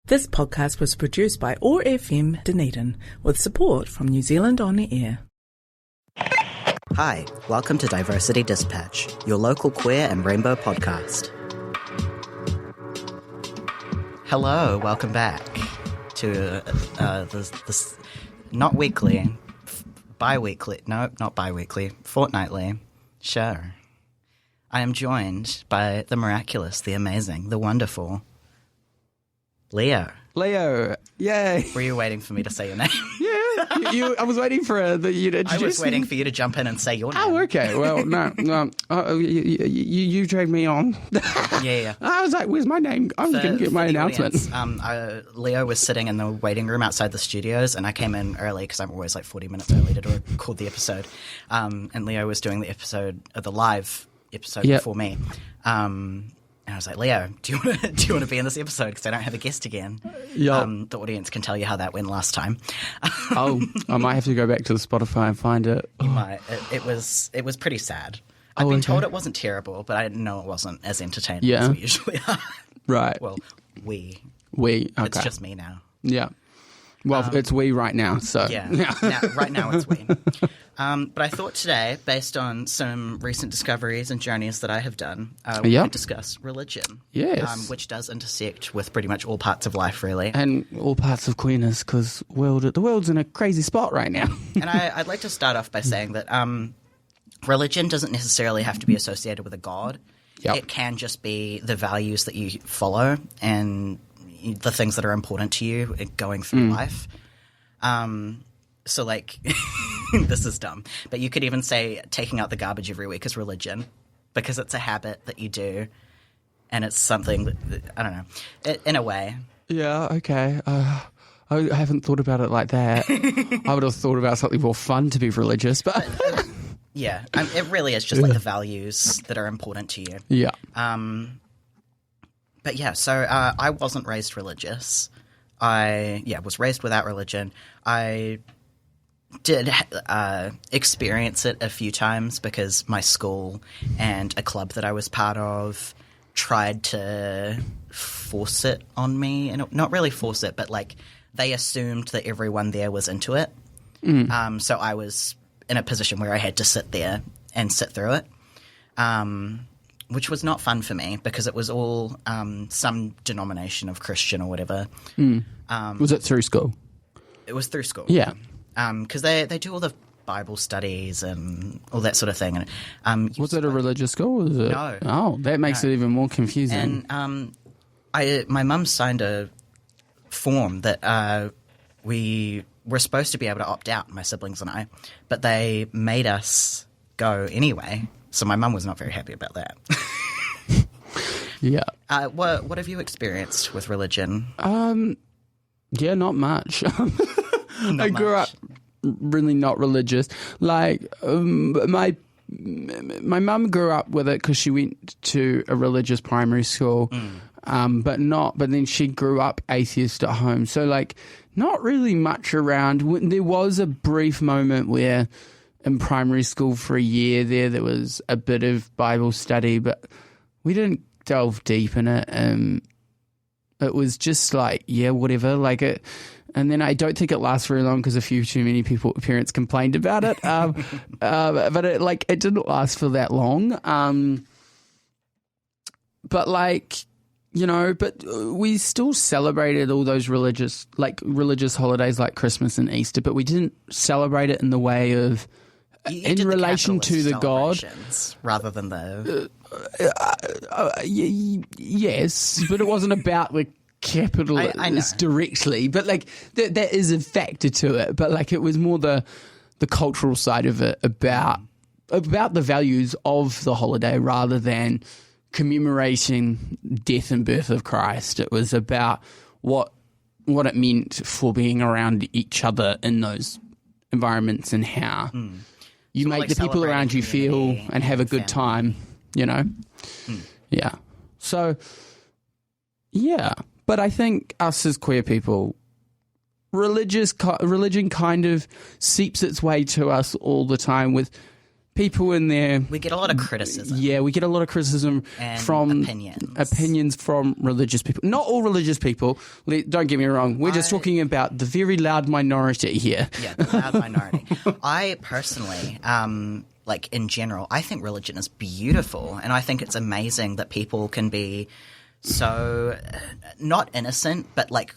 This podcast was produced by OAR FM Dunedin with support from New Zealand On Air. Hi, welcome to Diversity Dispatch, your local queer and rainbow podcast. Hello, welcome back to this not weekly, bi-weekly, no, not bi-weekly, fortnightly show. I am joined by the miraculous, the amazing, the wonderful Leo, yay! Were you waiting for me to say your name? Yeah, I was waiting for you to introduce I was waiting me. for you to jump in and say your name. Oh, okay. Well, no. You dragged me on. Yeah. I was like, where's my name? I'm going to get my announcement. Leo was sitting in the waiting room outside the studios, and I came in early because I'm always like 40 minutes early to record the episode. And Leo was doing the live episode before me. And I was like, Leo, do you want to be in this episode? Because I don't have a guest again. The audience can tell you how that went last time. I might have to go back to the Spotify and find it. You might. It was pretty sad. I've been told it wasn't terrible, but I didn't know it wasn't as entertaining as we usually are. Right. Well, we. Okay. It's just me now. Yeah. Well, it's we right now, so. Yeah. Right now it's we. But I thought today, based on some recent discoveries and journeys that I have done, we could discuss religion. Yes. Which does intersect with pretty much all parts of life, really. And all parts of queerness, because the world's in a crazy spot right now. And I'd like to start off by saying that religion doesn't necessarily have to be associated with a god. Yep. It can just be the values that you follow and the things that are important to you going through life. So, like, this is dumb, but you could even say taking out the garbage every week is religion because it's a habit that you do, and it's something that, I don't know, in a way. Yeah, okay. I haven't thought about it like that. I would have thought about something more fun to be religious, but... Yeah, it really is just like the values that are important to you. Yeah. But yeah, so I wasn't raised religious. I was raised without religion. I did experience it a few times because my school and a club that I was part of tried to force it on me. And not really force it, but like they assumed that everyone there was into it. So I was in a position where I had to sit there and sit through it. Which was not fun for me because it was all some denomination of Christian or whatever. Was it through school? It was through school. Yeah. Because they do all the Bible studies and all that sort of thing. And was it a religious school? Was it? No. Oh, that makes it even more confusing. And my mum signed a form that we were supposed to be able to opt out, my siblings and I, but they made us go anyway. So my mum was not very happy about that. Yeah. What have you experienced with religion? Yeah, not much. I grew up really not religious. Like my mum grew up with it because she went to a religious primary school, but then she grew up atheist at home. So like not really much around. There was a brief moment where in primary school for a year there was a bit of Bible study, but we didn't delve deep in it. It was just like, yeah, whatever, like it. And then I don't think it lasts very long because a few too many parents complained about it. But it didn't last for that long. But like, but we still celebrated all those religious holidays like Christmas and Easter, but we didn't celebrate it in the way of in relation to the God, rather than the yes, but it wasn't about the capitalists directly. But like that is a factor to it. But like it was more the cultural side of it about the values of the holiday rather than commemorating death and birth of Christ. It was about what it meant for being around each other in those environments and how you make the people around you feel and have a good time, Yeah. So, yeah. But I think us as queer people, religion kind of seeps its way to us all the time with people in there. We get a lot of criticism. Yeah, we get a lot of criticism And from opinions from religious people. Not all religious people. Don't get me wrong. We're just talking about the very loud minority here. Yeah, the loud minority. I personally, like in general, I think religion is beautiful, and I think it's amazing that people can be so not innocent, but like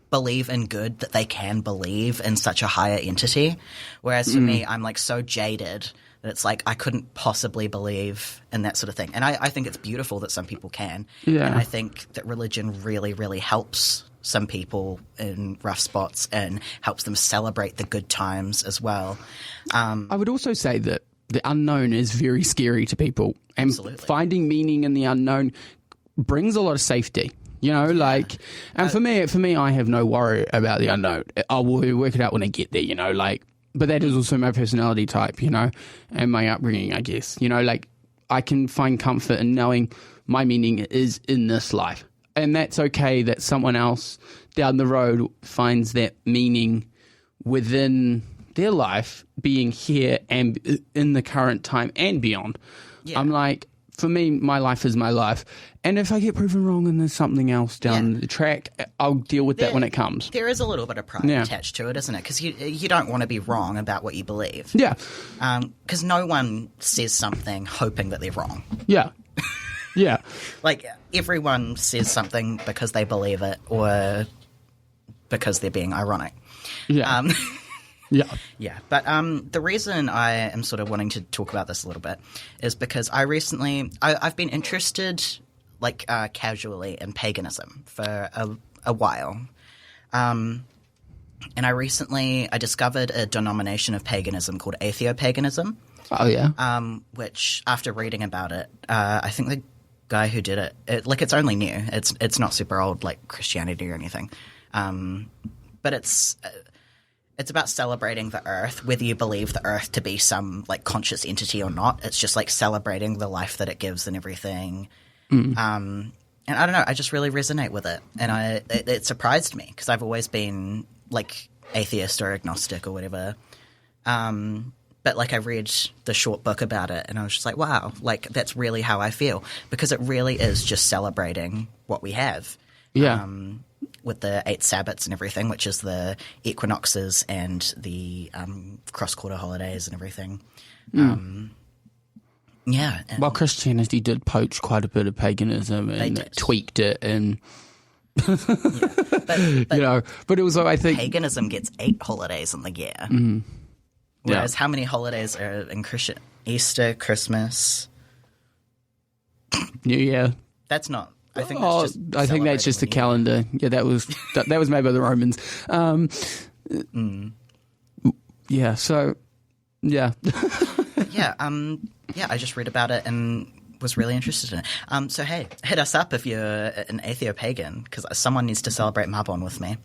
believe in good that they can believe in such a higher entity. Whereas for me, I'm like so jaded that it's like I couldn't possibly believe in that sort of thing. And I think it's beautiful that some people can. Yeah. And I think that religion really, really helps some people in rough spots and helps them celebrate the good times as well. I would also say that the unknown is very scary to people. And Absolutely. finding meaning in the unknown brings a lot of safety. You know, like, and for me, I have no worry about the unknown. I will work it out when I get there, you know, like, but that is also my personality type, you know, and my upbringing, I guess. You know, like, I can find comfort in knowing my meaning is in this life. And that's okay that someone else down the road finds that meaning within their life, being here and in the current time and beyond. Yeah. I'm like, for me, my life is my life. And if I get proven wrong and there's something else down the track, I'll deal with that when it comes. There is a little bit of pride attached to it, isn't it? Because you don't want to be wrong about what you believe. Yeah. Because no one says something hoping that they're wrong. Yeah. Yeah. Like, everyone says something because they believe it or because they're being ironic. Yeah. Yeah. Yeah. But the reason I am sort of wanting to talk about this a little bit is because I've been interested, like, casually in paganism for a while. And I discovered a denomination of paganism called atheopaganism. Oh, yeah. Which, after reading about it, I think the guy who did it, it's only new. It's not super old like Christianity or anything. But it's about celebrating the earth, whether you believe the earth to be some like conscious entity or not. It's just like celebrating the life that it gives and everything. And I don't know, I just really resonate with it. And it surprised me because I've always been like atheist or agnostic or whatever. But like I read the short book about it and I was just like, wow, like that's really how I feel, because it really is just celebrating what we have. Yeah. With the 8 Sabbats and everything, which is the equinoxes and the cross-quarter holidays and everything. Yeah. And well, Christianity did poach quite a bit of paganism and tweaked it and but you know, but it was, I think, paganism gets 8 holidays in the year. Whereas how many holidays are in Christian? Easter, Christmas, New Year. That's not. I think that's just I think that's just the calendar. Yeah, that was made by the Romans. Yeah. So. Yeah. Yeah. I just read about it and was really interested in it. So hey, hit us up if you're an atheopagan, because someone needs to celebrate Marbon with me.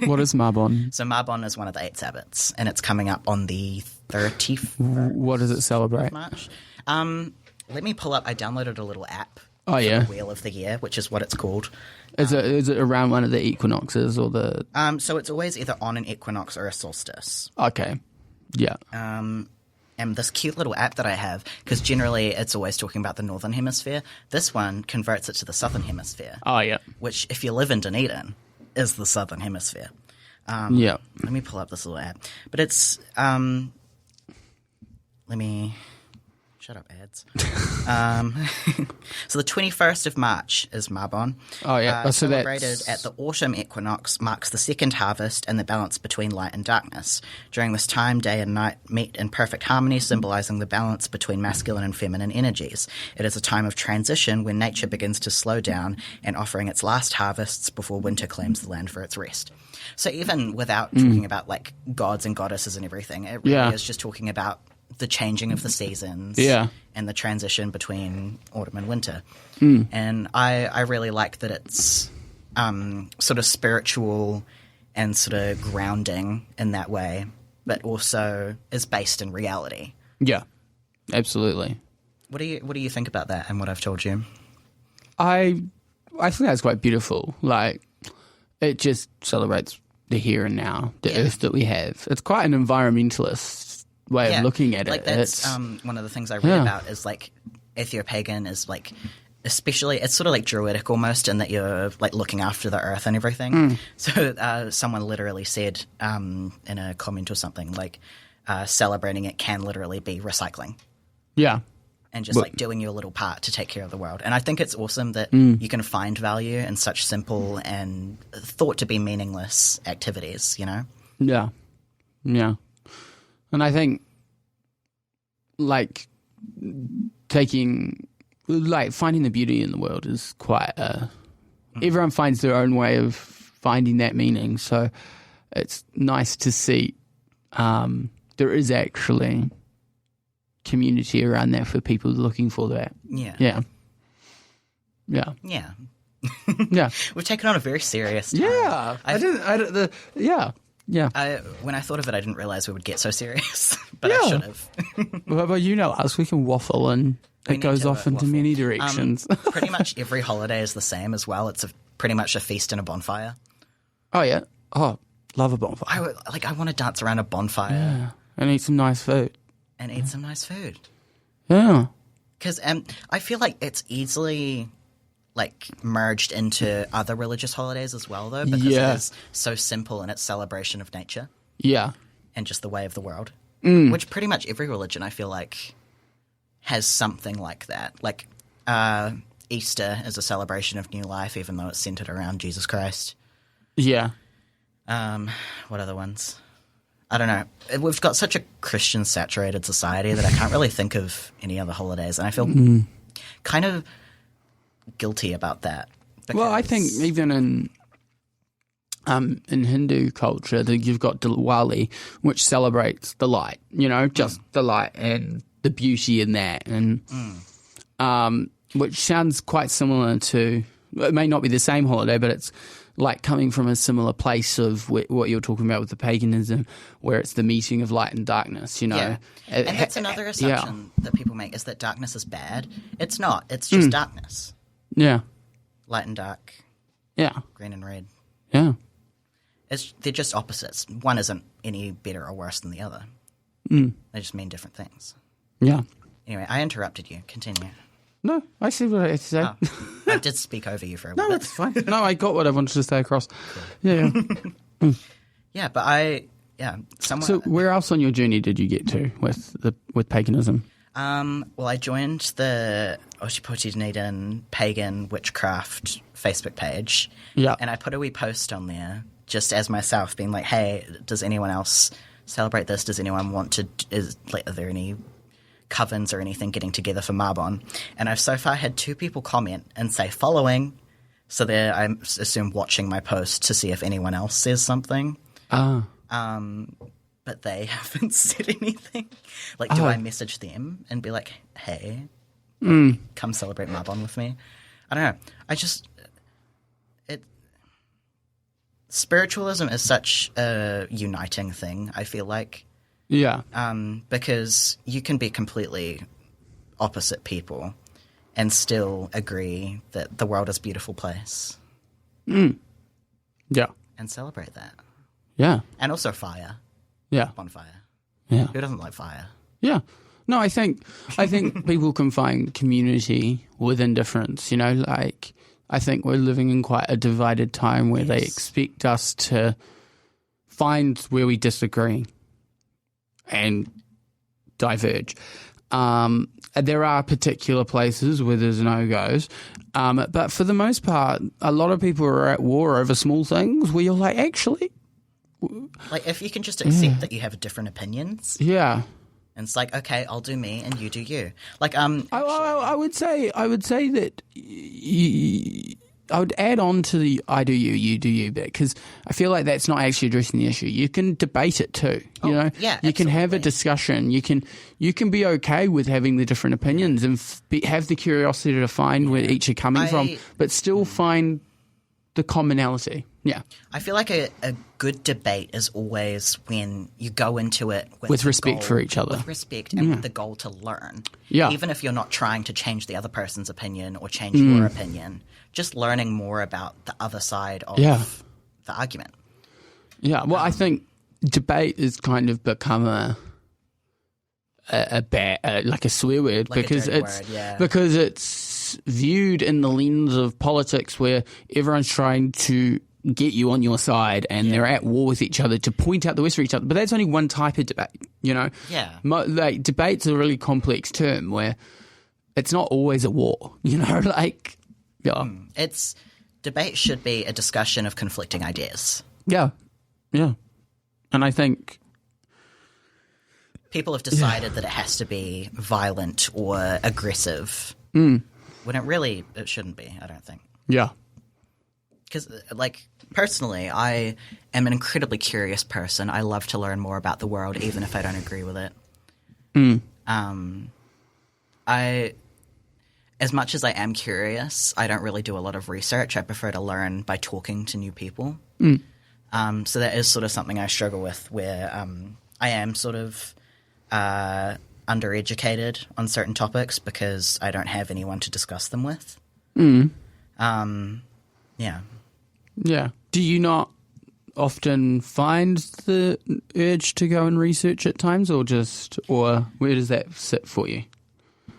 What is Marbon? So Marbon is one of the 8 Sabbats, and it's coming up on the 31st. What does it celebrate? March. Let me pull up. I downloaded a little app. Oh, yeah. The Wheel of the Year, which is what it's called. Is it around one of the equinoxes or the? So it's always either on an equinox or a solstice. Okay. Yeah. And this cute little app that I have, because generally it's always talking about the northern hemisphere. This one converts it to the southern hemisphere. Oh, yeah. Which, if you live in Dunedin, is the southern hemisphere. Yeah. Let me pull up this little app. But it's let me. Shut up, ads. So the 21st of March is Marbon. Oh, yeah. So celebrated at the autumn equinox, marks the second harvest and the balance between light and darkness. During this time, day and night meet in perfect harmony, symbolizing the balance between masculine and feminine energies. It is a time of transition when nature begins to slow down and offering its last harvests before winter claims the land for its rest. So even without talking about like gods and goddesses and everything, it really is just talking about the changing of the seasons and the transition between autumn and winter. And I really like that it's sort of spiritual and sort of grounding in that way, but also is based in reality. Yeah, absolutely. What do you think about that and what I've told you? I think that's quite beautiful. Like, it just celebrates the here and now, the earth that we have. It's quite an environmentalist way of looking at like it. That's It's, one of the things I read about is like Atheopagan is like, especially it's sort of like druidic almost in that you're like looking after the earth and everything. So someone literally said in a comment or something like celebrating it can literally be recycling. yeah. And just like doing your little part to take care of the world. And I think it's awesome that you can find value in such simple and thought to be meaningless activities, you know? Yeah. Yeah. And I think, like, finding the beauty in the world is quite everyone finds their own way of finding that meaning. So it's nice to see there is actually community around there for people looking for that. Yeah. Yeah. Yeah. Yeah. Yeah. We've taken on a very serious time. Yeah. Yeah. When I thought of it, I didn't realize we would get so serious, but I should have. Well, but you know us, we can waffle and We it need goes to off into waffle. many directions. Pretty much every holiday is the same as well. It's pretty much a feast and a bonfire. Oh, yeah. Oh, love a bonfire. I want to dance around a bonfire Yeah. And eat some nice food. and eat some nice food. Yeah. Because I feel like it's easily like merged into other religious holidays as well, though, because it is so simple in its celebration of nature Yeah. and just the way of the world, which pretty much every religion I feel like has something like that. Like Easter is a celebration of new life, even though it's centered around Jesus Christ. Yeah. What other ones? I don't know. We've got such a Christian-saturated society that I can't really think of any other holidays, and I feel kind of guilty about that. Well, I think even in Hindu culture, you've got Diwali, which celebrates the light, just the light and the beauty in that, and which sounds quite similar to, it may not be the same holiday, but it's like coming from a similar place of what you're talking about with the paganism, where it's the meeting of light and darkness, Yeah. And that's another assumption that people make, is that darkness is bad. It's not. It's just darkness. Yeah. Light and dark, Yeah. green and red. Yeah. They're just opposites. One isn't any better or worse than the other. They just mean different things. Yeah. Anyway, I interrupted you. Continue. No, I see what I had to say. Oh, I did speak over you for a No, bit. it's fine. No, I got what I wanted to say across. Yeah. Yeah, but somewhere. So where else on your journey did you get to with paganism? Well, I joined the Oshipoti Dunedin Pagan Witchcraft Facebook page. Yeah. And I put a wee post on there just as myself, being like, hey, does anyone else celebrate this? Does anyone want to, are there any covens or anything getting together for Marbon? And I've so far had 2 people comment and say following. So they're, I assume, watching my post to see if anyone else says something. Ah. But they haven't said anything. Like, do I message them and be like, hey, come celebrate Marbon with me? I don't know. Spiritualism is such a uniting thing, I feel like. Yeah. Because you can be completely opposite people and still agree that the world is a beautiful place. Yeah. And celebrate that. Yeah. And also fire. Yeah. Bonfire. Yeah. Who doesn't like fire? Yeah. No, I think people can find community within difference, like I think we're living in quite a divided time where they expect us to find where we disagree and diverge. There are particular places where there's no-goes, but for the most part, a lot of people are at war over small things where you're like, actually... Like, if you can just accept that you have different opinions... Yeah. And it's like, okay, I'll do me and you do you. Like, I would say that I would add on to the I do you do you bit, because I feel like that's not actually addressing the issue. You can debate it too, Yeah, you can have a discussion. You can be okay with having the different opinions and have the curiosity to find where each are coming from, but still find the commonality. Yeah. I feel like a good debate is always when you go into it with respect for each other. With respect and with the goal to learn. Yeah. Even if you're not trying to change the other person's opinion or change your opinion, just learning more about the other side of the argument. Yeah. Well, I think debate has kind of become like a swear word, Like a because dirty it's word, yeah. because it's viewed in the lens of politics where everyone's trying to get you on your side and they're at war with each other to point out the worst for each other. But that's only one type of debate, you know? Yeah. Like, debate's a really complex term where it's not always a war, you know? Like, yeah. Debate should be a discussion of conflicting ideas. Yeah. Yeah. And I think people have decided that it has to be violent or aggressive when it shouldn't be, I don't think. Yeah. Because, like, personally, I am an incredibly curious person. I love to learn more about the world, even if I don't agree with it. As much as I am curious, I don't really do a lot of research. I prefer to learn by talking to new people. So that is sort of something I struggle with, where I am sort of undereducated on certain topics because I don't have anyone to discuss them with. Yeah. Yeah. Do you not often find the urge to go and research at times, or where does that sit for you?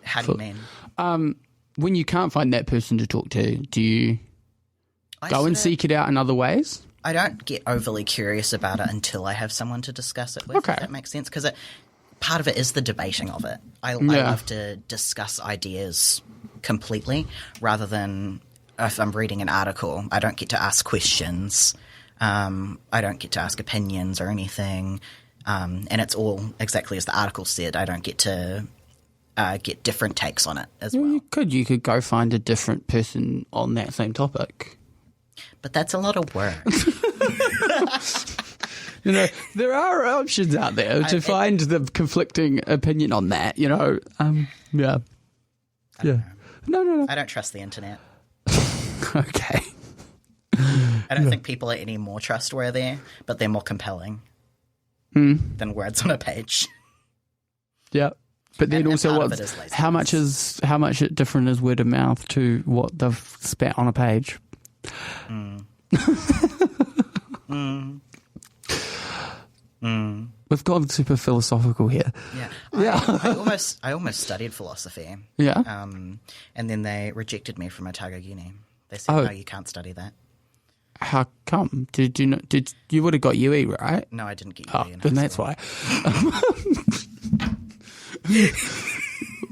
How do you mean? When you can't find that person to talk to, do you go and seek it out in other ways? I don't get overly curious about it until I have someone to discuss it with, if that makes sense. Because part of it is the debating of it. I love to discuss ideas completely rather than if I'm reading an article, I don't get to ask questions. I don't get to ask opinions or anything. And it's all exactly as the article said. I don't get to get different takes on it as well. You could go find a different person on that same topic. But that's a lot of work. You know, there are options out there to find the conflicting opinion on that, you know. Yeah. No. I don't trust the internet. Okay. I don't think people are any more trustworthy, but they're more compelling than words on a page. Yeah. But then also, how much different is word of mouth to what they've spat on a page? We've gone super philosophical here. Yeah. I almost studied philosophy. Yeah. And then they rejected me from Otago Uni. They said, no, you can't study that. How come? Did you would have got UE, right? No, I didn't get UE. Then that's why.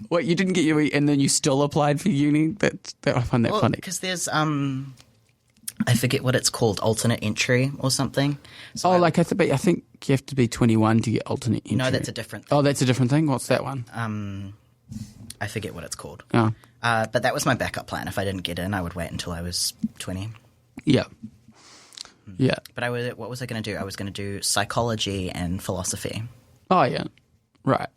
Wait, you didn't get UE and then you still applied for uni? That I find that funny. Because there's I forget what it's called, alternate entry or something. So I think you have to be 21 to get alternate entry. No, that's a different thing. Oh, that's a different thing? What's that one? I forget what it's called. Oh. But that was my backup plan. If I didn't get in, I would wait until I was 20. Yeah. Yeah. But what was I going to do? I was going to do psychology and philosophy. Oh, yeah. Right.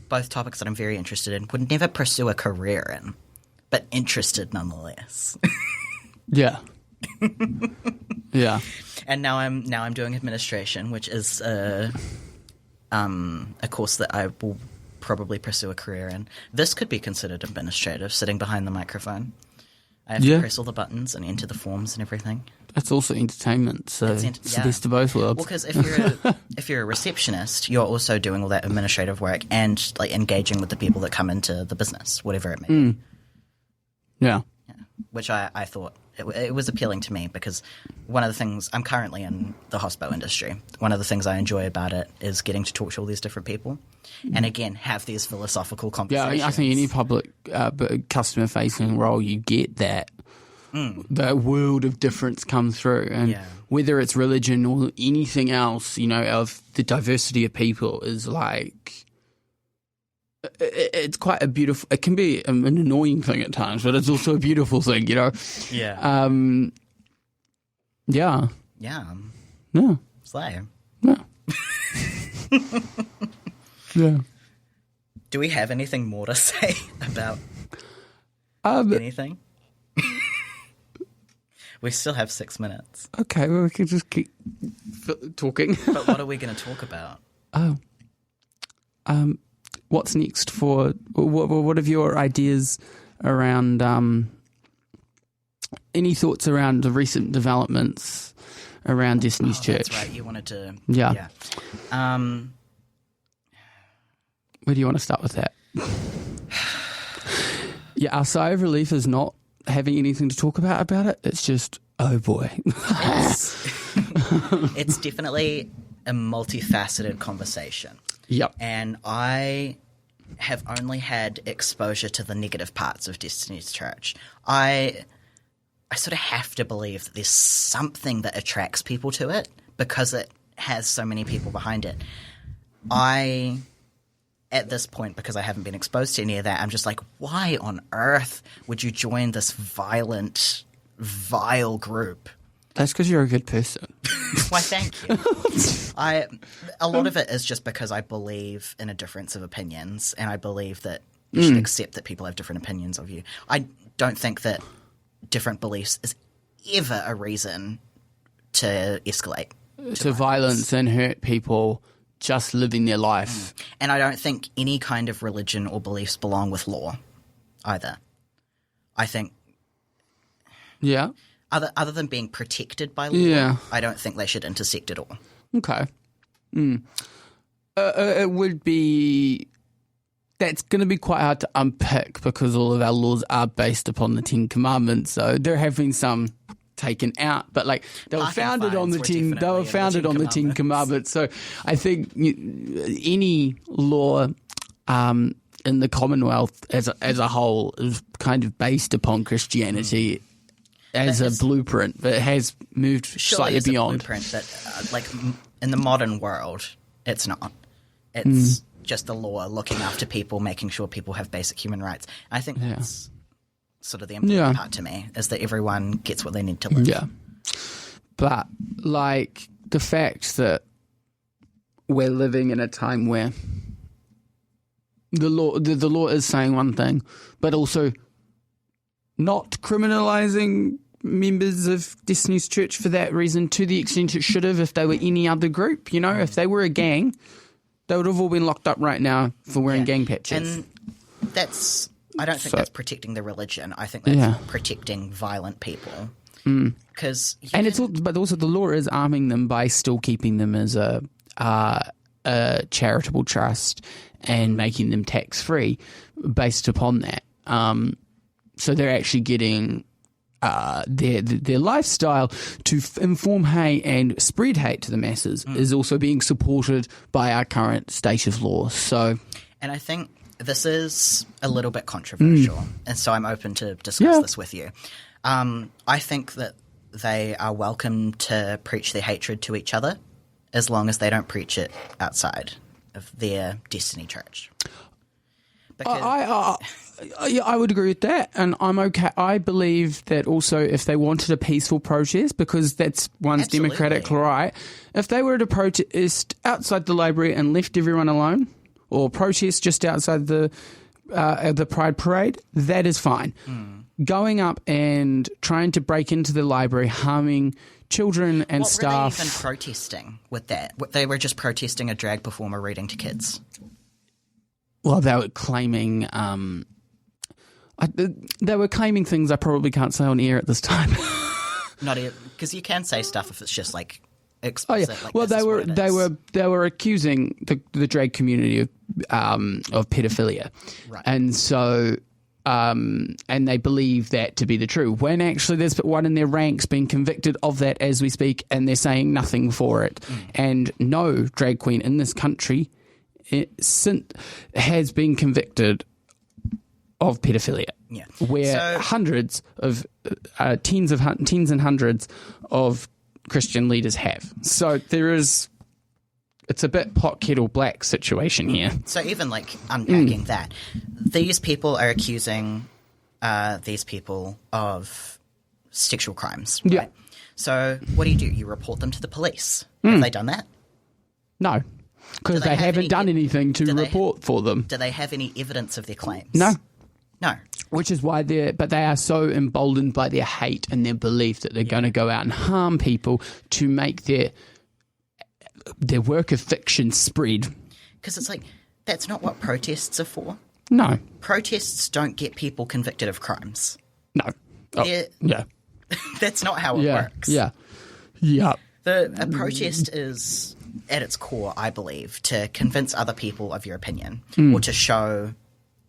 Both topics that I'm very interested in. Would never pursue a career in, but interested nonetheless. Yeah. Yeah. And now I'm doing administration, which is a course that I will probably pursue a career in. This could be considered administrative, sitting behind the microphone. I have to press all the buttons and enter the forms and everything. That's also entertainment, so it's the best of both worlds. Well, because if you're a receptionist, you're also doing all that administrative work and like engaging with the people that come into the business, whatever it may be. Yeah. Which I thought it was appealing to me because one of the things I'm currently in the hospo industry. One of the things I enjoy about it is getting to talk to all these different people, and again have these philosophical conversations. Yeah, I think any public customer facing role, you get that. The world of difference come through, and whether it's religion or anything else, you know, of the diversity of people is like it's quite a beautiful. It can be an annoying thing at times, but it's also a beautiful thing, you know. Yeah. Yeah. Yeah. Yeah. Slay. Yeah. Yeah. Do we have anything more to say about anything? We still have 6 minutes. Okay, well, we can just keep talking. But what are we going to talk about? What's next for? What are your ideas around? Any thoughts around the recent developments around Destiny's Church? That's right. You wanted to. Yeah. Where do you want to start with that? Yeah, our sigh of relief is not having anything to talk about it. It's just, oh boy. It's definitely a multifaceted conversation. Yep. And I have only had exposure to the negative parts of Destiny's Church. I sort of have to believe that there's something that attracts people to it because it has so many people behind it. At this point, because I haven't been exposed to any of that, I'm just like, why on earth would you join this violent, vile group? That's because you're a good person. Why, thank you. A lot of it is just because I believe in a difference of opinions, and I believe that you should accept that people have different opinions of you. I don't think that different beliefs is ever a reason to escalate to violence and hurt people just living their life. And I don't think any kind of religion or beliefs belong with law either. I think other than being protected by law, I don't think they should intersect at all. Okay. It would be – that's going to be quite hard to unpick because all of our laws are based upon the Ten Commandments. So there have been some – taken out, but like they were founded on the Ten Commandments. So I think any law in the Commonwealth as a whole is kind of based upon Christianity as a blueprint, but it has moved slightly beyond. Blueprint, but like in the modern world, it's not. It's just a law looking after people, making sure people have basic human rights. I think that's sort of the important part to me, is that everyone gets what they need to live. Yeah. But like the fact that we're living in a time where the law is saying one thing, but also not criminalising members of Destiny's Church for that reason to the extent it should have if they were any other group. You know, if they were a gang, they would have all been locked up right now for wearing gang patches. And that's... I don't think that's protecting the religion. I think that's protecting violent people. But also the law is arming them by still keeping them as a charitable trust and making them tax free based upon that. So they're actually getting their lifestyle to inform hate and spread hate to the masses is also being supported by our current state of law. So, and I think this is a little bit controversial, and so I'm open to discuss this with you. I think that they are welcome to preach their hatred to each other as long as they don't preach it outside of their Destiny Church. I would agree with that, and I'm okay. I believe that also if they wanted a peaceful protest, because that's one's democratic right, if they were to protest outside the library and left everyone alone, or protest just outside the Pride Parade, that is fine. Going up and trying to break into the library, harming children and staff. What were they even protesting with that? They were just protesting a drag performer reading to kids. Well, they were claiming things I probably can't say on air at this time. Not because you can say stuff if it's just like explicit. Like, well, they were accusing the drag community of pedophilia, right? And so and they believe that to be the truth. When actually there's one in their ranks being convicted of that as we speak, and they're saying nothing for it. And no drag queen in this country has been convicted of pedophilia. Yeah, where hundreds of teens and hundreds of Christian leaders have. So it's a bit pot kettle black situation here. So even like unpacking that, these people are accusing these people of sexual crimes, right? Yeah. So what do? You report them to the police. Have they done that? No, because they haven't done anything to report for them. Do they have any evidence of their claims? No. Which is why they are so emboldened by their hate and their belief that they're going to go out and harm people to make their work of fiction spread. Because it's like, that's not what protests are for. No. Protests don't get people convicted of crimes. No. Yeah. That's not how it works. Yeah. Yeah. A protest is at its core, I believe, to convince other people of your opinion or to show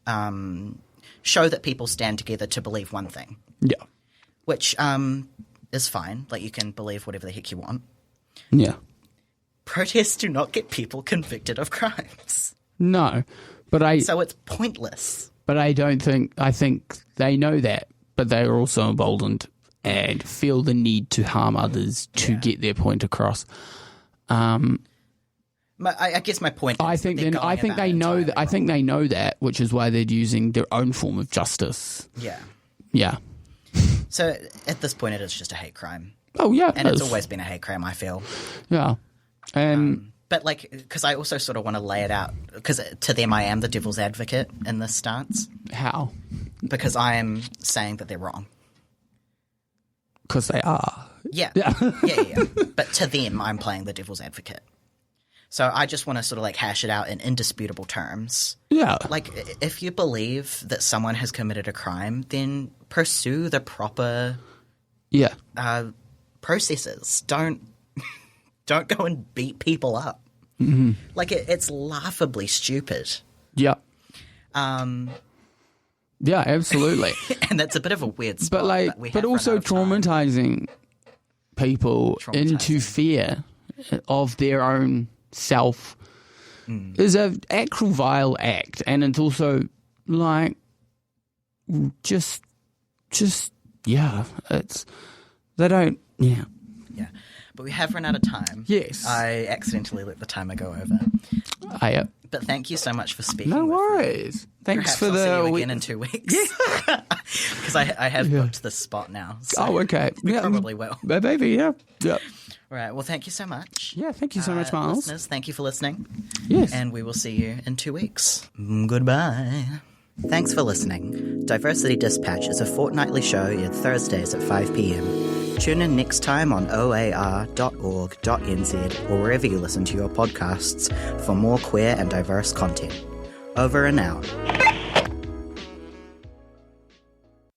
that people stand together to believe one thing. Yeah. Which is fine. Like, you can believe whatever the heck you want. Yeah. Protests do not get people convicted of crimes. No, but So it's pointless. But I think they know that, but they are also emboldened and feel the need to harm others to get their point across. I guess my point is I think they know that, which is why they're using their own form of justice. Yeah. Yeah. So at this point, it is just a hate crime. Oh, yeah. And it's always been a hate crime, I feel. Yeah. But, like, because I also sort of want to lay it out, because to them I am the devil's advocate in this stance. How? Because I am saying that they're wrong. Because they are. Yeah. But to them, I'm playing the devil's advocate. So I just want to sort of, like, hash it out in indisputable terms. Yeah. Like, if you believe that someone has committed a crime, then pursue the proper processes. Don't go and beat people up. Mm-hmm. Like, it's laughably stupid. Yeah. Yeah, absolutely. And that's a bit of a weird spot. But also traumatizing people into fear of their own self is an actual vile act. And it's also, like, it's, they don't, Yeah. But we have run out of time. Yes. I accidentally let the timer go over. But thank you so much for speaking. No with worries. me. Thanks Perhaps for I'll the see you again in 2 weeks. Because I have booked this spot now. So okay. We probably will. Maybe, yeah. All right. Well, thank you so much. Yeah, thank you so much, Miles. Listeners, thank you for listening. Yes. And we will see you in 2 weeks. Goodbye. Thanks for listening. Diversity Dispatch is a fortnightly show aired Thursdays at 5 p.m. Tune in next time on oar.org.nz or wherever you listen to your podcasts for more queer and diverse content. Over and out.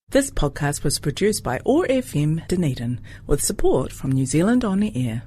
This podcast was produced by OAR FM Dunedin with support from New Zealand On the Air.